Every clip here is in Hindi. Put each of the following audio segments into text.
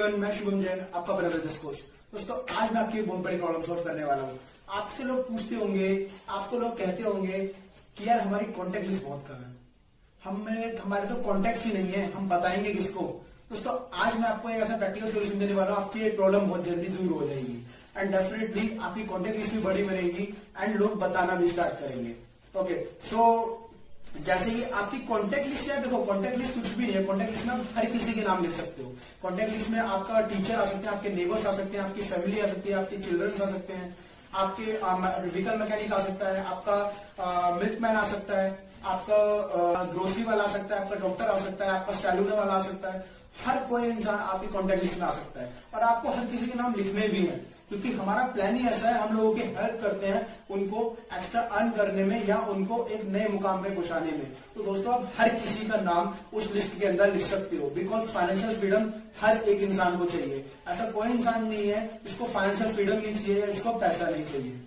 एवरीवन, मैं शुभम जैन, आपका अपना बिजनेस कोच। दोस्तों, आज मैं आपकी बहुत बड़ी प्रॉब्लम सॉल्व करने वाला हूँ। आपसे लोग पूछते होंगे, आपको लोग कहते होंगे कि यार हमारी कॉन्टेक्ट लिस्ट बहुत कम है, हमारे तो कॉन्टेक्ट ही नहीं है, हम बताएंगे किसको। दोस्तों, आज मैं आपको एक ऐसा प्रैक्टिकल सोल्यूशन देने वाला हूँ, आपकी प्रॉब्लम बहुत जल्दी दूर हो जाएगी एंड डेफिनेटली आपकी कॉन्टेक्ट लिस्ट भी बड़ी बनेगी एंड लोग बताना भी स्टार्ट करेंगे। ओके, सो जैसे ही आपकी कॉन्टेक्ट लिस्ट है, देखो कॉन्टेक्ट लिस्ट कुछ भी नहीं है। कॉन्टेक्ट लिस्ट में आप हर किसी के नाम लिख सकते हो। कॉन्टेक्ट लिस्ट में आपका टीचर आ सकते हैं, आपके नेबर्स आ सकते हैं, आपकी फैमिली आ सकती है, आपके चिल्ड्रंस आ सकते हैं, आपके व्हीकल मैकेनिक आ सकता है, आपका मिल्कमैन आ सकता है, आपका ग्रोसरी वाला आ सकता है, आपका डॉक्टर आ सकता है, आपका सैलून वाला आ सकता है। हर कोई इंसान आपकी कॉन्टेक्ट लिस्ट में आ सकता है और आपको हर किसी के नाम लिखने भी है, क्योंकि हमारा प्लान ही ऐसा है, हम लोगों की हेल्प करते हैं उनको एक्स्ट्रा अर्न करने में या उनको एक नए मुकाम पे पहुंचाने में। तो दोस्तों, आप हर किसी का नाम उस लिस्ट के अंदर लिख सकते हो, बिकॉज फाइनेंशियल फ्रीडम हर एक इंसान को चाहिए। ऐसा कोई इंसान नहीं है जिसको फाइनेंशियल फ्रीडम नहीं चाहिए या जिसको पैसा नहीं चाहिए,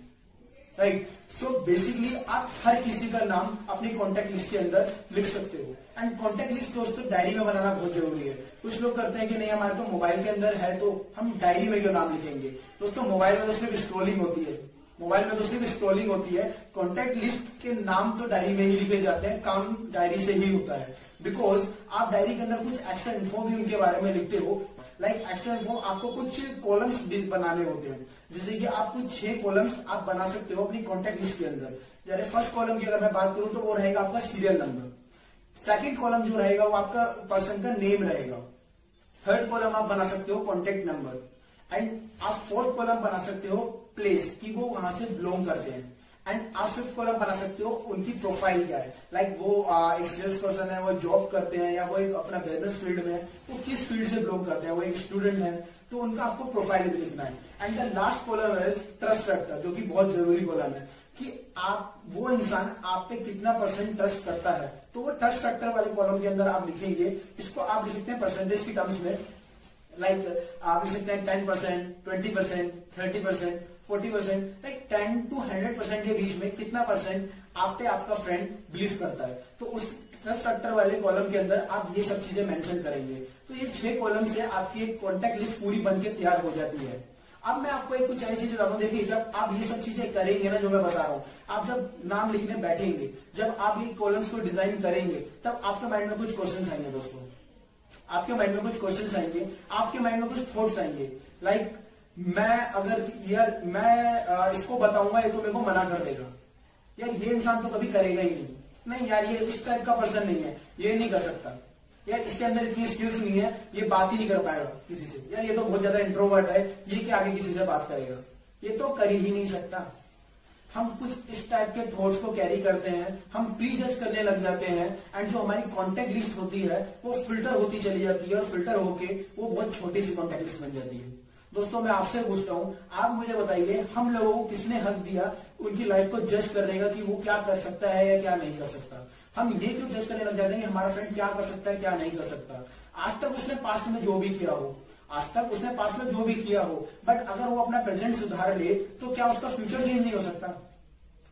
राइट। सो बेसिकली आप हर किसी का नाम अपनी कॉन्टेक्ट लिस्ट के अंदर लिख सकते हो। एंड कॉन्टेक्ट लिस्ट दोस्तों डायरी में बनाना बहुत जरूरी है। कुछ लोग करते हैं कि नहीं, हमारे तो मोबाइल के अंदर है तो हम डायरी में क्यों नाम लिखेंगे। दोस्तों, मोबाइल में तो सिर्फ स्क्रॉलिंग होती है, कॉन्टेक्ट लिस्ट के नाम तो डायरी में ही लिखे जाते हैं, काम डायरी से ही होता है। बिकॉज आप डायरी के अंदर कुछ एक्स्ट्रा इन्फो भी उनके बारे में लिखते हो। लाइक एक्स्ट्रा इन्फो, आपको कुछ कॉलम्स बनाने होते हैं, जैसे कि आप कुछ 6 कॉलम्स आप बना सकते हो अपनी कॉन्टेक्ट लिस्ट के अंदर। जैसे फर्स्ट कॉलम की अगर मैं बात करूं तो वो रहेगा आपका सीरियल नंबर। सेकंड कॉलम जो रहेगा वो आपका पर्सन का नेम रहेगा। थर्ड कॉलम आप बना सकते हो कॉन्टेक्ट नंबर एंड आप फोर्थ कॉलम बना सकते हो प्लेस, कि वो वहां से बिलोंग करते हैं। एंड आप फिफ्थ कॉलम बना सकते हो उनकी प्रोफाइल क्या है, लाइक वो एक सेल्स पर्सन है, वो जॉब करते हैं या वो एक अपना बिजनेस फील्ड में है, वो किस फील्ड से बिलोंग करते हैं, वो एक स्टूडेंट है तो उनका आपको प्रोफाइल भी लिखना है। एंड द लास्ट कॉलम है ट्रस्ट फैक्टर, जो कि बहुत जरूरी कॉलम है कि आप वो इंसान आप पे कितना परसेंट ट्रस्ट करता है। तो वो ट्रस्ट फैक्टर वाले कॉलम के अंदर आप लिखेंगे, इसको आप लिख सकते हैं परसेंटेज की टर्म्स में। लाइक आप लिख सकते हैं 10%, 20%, 30%, 40%, लाइक 10 to 100% के बीच में कितना परसेंट आप पे आपका फ्रेंड बिलीव करता है। तो उस ट्रस्ट फैक्टर वाले कॉलम के अंदर आप ये सब चीजें मेंशन करेंगे। तो ये 6 कॉलम से आपकी एक कॉन्टेक्ट लिस्ट पूरी बनके तैयार हो जाती है। अब मैं आपको एक कुछ ऐसी चीज बताता हूँ। देखिए, जब आप ये सब चीजें करेंगे ना, जो मैं बता रहा हूँ, आप जब नाम लिखने बैठेंगे, जब आप ये कॉलम्स को डिजाइन करेंगे, तब आपके माइंड में कुछ क्वेश्चंस आएंगे। दोस्तों, आपके माइंड में कुछ क्वेश्चंस आएंगे, आपके माइंड में कुछ थॉट्स आएंगे। लाइक मैं अगर यार मैं इसको बताऊंगा ये तो मेरे को मना कर देगा, यार ये इंसान तो कभी करेगा ही नहीं यार, ये इस टाइप का पर्सन नहीं है, ये नहीं कर सकता, यार इसके अंदर इतनी स्किल्स नहीं है, ये बात ही नहीं कर पाएगा किसी से, यार ये तो बहुत ज्यादा इंट्रोवर्ट है, ये क्या आगे किसी से बात करेगा, ये तो कर ही नहीं सकता। हम कुछ इस टाइप के थॉट्स को कैरी करते हैं, हम प्री जज करने लग जाते हैं एंड जो हमारी कॉन्टेक्ट लिस्ट होती है वो फिल्टर होती चली जाती है और फिल्टर होके वो बहुत छोटी सी कॉन्टेक्ट लिस्ट बन जाती है। दोस्तों, मैं आपसे पूछता हूं, आप मुझे बताइए, हम लोगों को किसने हक दिया उनकी लाइफ को जज करने का कि वो क्या कर सकता है या क्या नहीं कर सकता। हम ये क्यों जज करने लग जाते हैं कि हमारा फ्रेंड क्या कर सकता है क्या नहीं कर सकता। आज तक उसने पास्ट में जो भी किया हो, बट अगर वो अपना प्रेजेंट सुधार ले तो क्या उसका फ्यूचर चेंज नहीं हो सकता।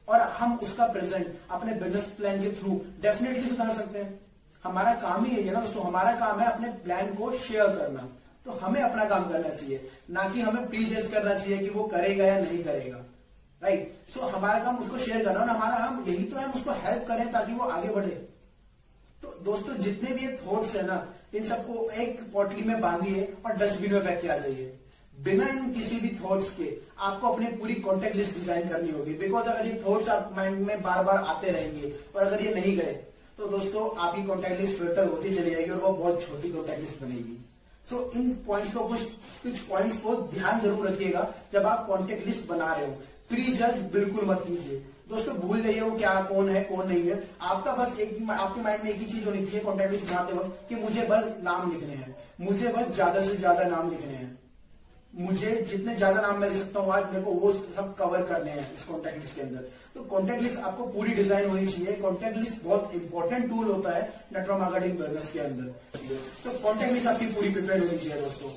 और हम उसका प्रेजेंट अपने बिजनेस प्लान के थ्रू डेफिनेटली सुधार सकते हैं। हमारा काम ही है ना दोस्तों, हमारा काम है अपने प्लान को शेयर करना। तो हमें अपना काम करना चाहिए, ना कि हमें प्री जज करना चाहिए कि वो करेगा या नहीं करेगा, राइट। सो हमारा काम उसको शेयर करना और हमारा काम यही तो है, हम उसको हेल्प करें ताकि वो आगे बढ़े। तो दोस्तों, जितने भी ये थॉट्स है ना, इन सबको एक पॉटली में बांधिए और डस्टबिन में फेंक के आ जाइए। बिना इन किसी भी थॉट्स के आपको अपनी पूरी कॉन्टेक्ट लिस्ट डिजाइन करनी होगी। बिकॉज अगर ये थॉट्स आप माइंड में बार बार आते रहेंगे और अगर ये नहीं गए तो दोस्तों आपकी कॉन्टेक्ट लिस्ट फिल्टर होती चली जाएगी और वो बहुत छोटी कॉन्टेक्ट लिस्ट बनेगी। सो इन पॉइंट्स को कुछ पॉइंट्स को ध्यान जरूर रखिएगा जब आप कॉन्टेक्ट लिस्ट बना रहे हो। प्री जज बिल्कुल मत कीजिए दोस्तों, भूल जाइए वो क्या कौन है कौन नहीं है। आपका बस आपके माइंड में एक ही चीज होनी चाहिए कॉन्टेक्ट लिस्ट बनाते वक्त कि मुझे बस नाम लिखने हैं, मुझे बस ज्यादा से ज्यादा नाम लिखने हैं, मुझे जितने ज्यादा नाम मैं लिख सकता हूँ आज मेरे को वो सब कवर करने हैं इस कॉन्टेक्ट लिस्ट के अंदर। तो कॉन्टेक्ट लिस्ट आपको पूरी डिजाइन होनी चाहिए। कॉन्टेक्ट लिस्ट बहुत इंपॉर्टेंट टूल होता है नेटवर्क मार्केटिंग बिजनेस के अंदर। तो कॉन्टेक्ट लिस्ट आपकी पूरी प्रिपेयर होनी चाहिए दोस्तों।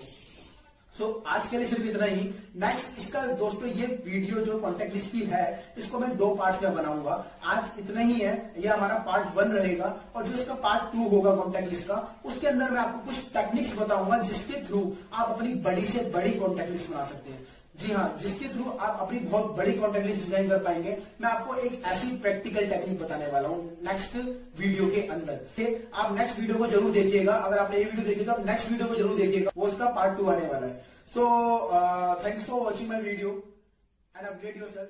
आज के लिए सिर्फ इतना ही। नेक्स्ट इसका दोस्तों ये वीडियो जो कॉन्टेक्ट लिस्ट की है इसको मैं 2 पार्ट में बनाऊंगा। आज इतना ही है, ये हमारा पार्ट 1 रहेगा और जो इसका पार्ट 2 होगा कॉन्टेक्ट लिस्ट का, उसके अंदर मैं आपको कुछ टेक्निक्स बताऊंगा जिसके थ्रू आप अपनी बड़ी से बड़ी कॉन्टेक्ट लिस्ट बना सकते हैं। जी हाँ, जिसके थ्रू आप अपनी बहुत बड़ी कॉन्टेक्ट लिस्ट डिजाइन कर पाएंगे। मैं आपको एक ऐसी प्रैक्टिकल टेक्निक बताने वाला हूँ नेक्स्ट वीडियो के अंदर। आप नेक्स्ट वीडियो को जरूर देखिएगा। अगर आपने ये वीडियो देखी तो आप नेक्स्ट वीडियो को जरूर देखिएगा, वो उसका पार्ट 2 आने वाला है। So thanks for watching my video and upgrade yourself.